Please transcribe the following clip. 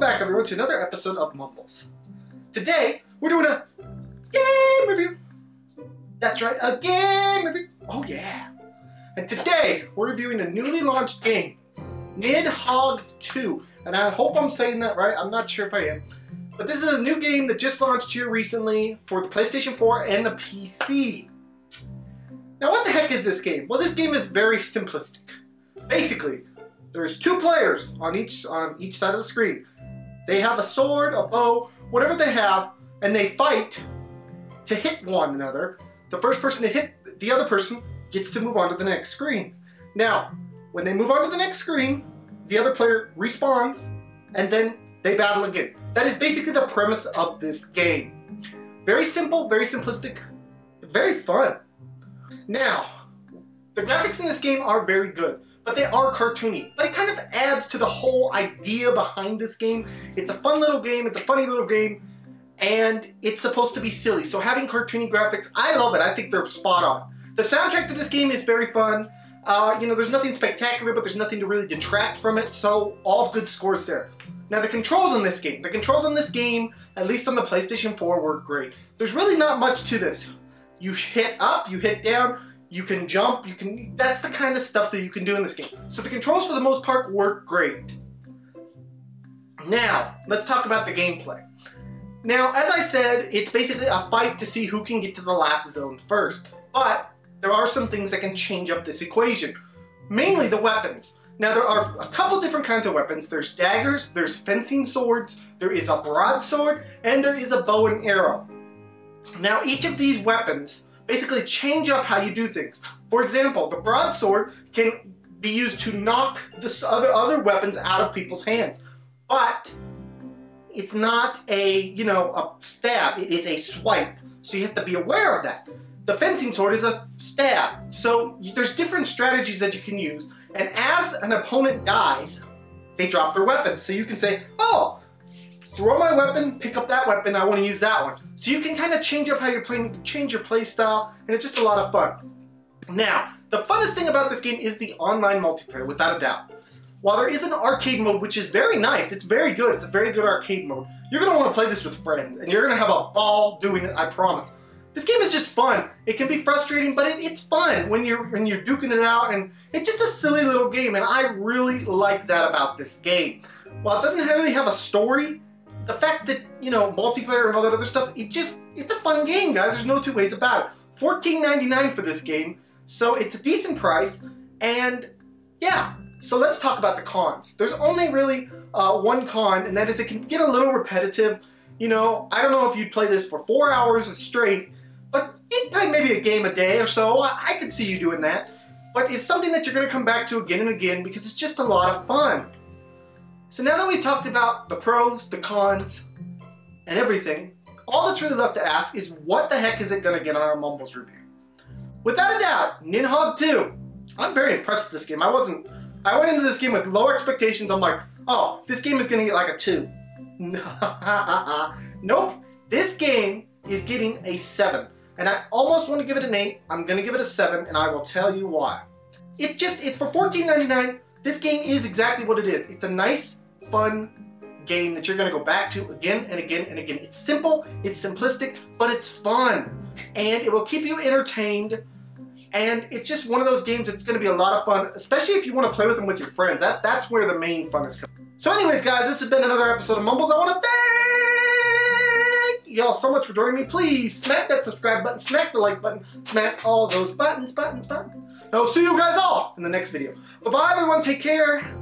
back everyone to another episode of Mumbles. Today, we're doing a game review. That's right, a game review. Oh yeah. And today, we're reviewing a newly launched game, Nidhogg2. And I hope I'm saying that right, I'm not sure if I am. But this is a new game that just launched here recently for the PlayStation 4 and the PC. Now what the heck is this game? Well, this game is very simplistic. Basically, there's two players on each side of the screen. They have a sword, a bow, whatever they have, and they fight to hit one another. The first person to hit the other person gets to move on to the next screen. Now, when they move on to the next screen, the other player respawns, and then they battle again. That is basically the premise of this game. Very simple, very simplistic, very fun. Now, the graphics in this game are very good, but they are cartoony. But it kind of adds to the whole idea behind this game. It's a fun little game, it's a funny little game, and it's supposed to be silly. So having cartoony graphics, I love it. I think they're spot on. The soundtrack to this game is very fun. You know, there's nothing spectacular, but there's nothing to really detract from it, so all good scores there. Now the controls on this game, at least on the PlayStation 4, work great. There's really not much to this. You hit up, you hit down, you can jump, that's the kind of stuff that you can do in this game. So the controls for the most part work great. Now, let's talk about the gameplay. Now, as I said, it's basically a fight to see who can get to the last zone first. But there are some things that can change up this equation. Mainly the weapons. Now there are a couple different kinds of weapons. There's daggers, there's fencing swords, there is a broadsword, and there is a bow and arrow. Now each of these weapons basically change up how you do things. For example, the broadsword can be used to knock the other weapons out of people's hands. But it's not a stab, it is a swipe. So you have to be aware of that. The fencing sword is a stab. So there's different strategies that you can use. And as an opponent dies, they drop their weapons. So you can say, oh, throw my weapon, pick up that weapon, I want to use that one. So you can kind of change up how you're playing, change your play style, and it's just a lot of fun. Now, the funnest thing about this game is the online multiplayer, without a doubt. While there is an arcade mode, which is very nice, it's very good, it's a very good arcade mode, you're going to want to play this with friends, and you're going to have a ball doing it, I promise. This game is just fun. It can be frustrating, but it's fun when you're duking it out, and it's just a silly little game, and I really like that about this game. While it doesn't really have a story, the fact that, multiplayer and all that other stuff, it's a fun game, guys. There's no two ways about it. $14.99 for this game, so it's a decent price, and yeah. So let's talk about the cons. There's only really one con, and that is it can get a little repetitive. I don't know if you'd play this for 4 hours straight, but you'd play maybe a game a day or so. I could see you doing that. But it's something that you're going to come back to again and again because it's just a lot of fun. So now that we've talked about the pros, the cons, and everything, all that's really left to ask is what the heck is it going to get on our Mumbles review? Without a doubt, Nidhogg2. I'm very impressed with this game. I went into this game with low expectations. I'm like, oh, this game is going to get like a 2. Nope. This game is getting a 7. And I almost want to give it an 8. I'm going to give it a 7, and I will tell you why. It's for $14.99. This game is exactly what it is. It's a nice, fun game that you're going to go back to again and again and again. It's simple, it's simplistic, but it's fun. And it will keep you entertained. And it's just one of those games that's going to be a lot of fun, especially if you want to play with them with your friends. That's where the main fun is coming. So anyways, guys, this has been another episode of Mumbles. I want to thank y'all so much for joining me. Please smack that subscribe button, smack the like button, smack all those buttons. And I'll see you guys all in the next video. Bye-bye, everyone. Take care.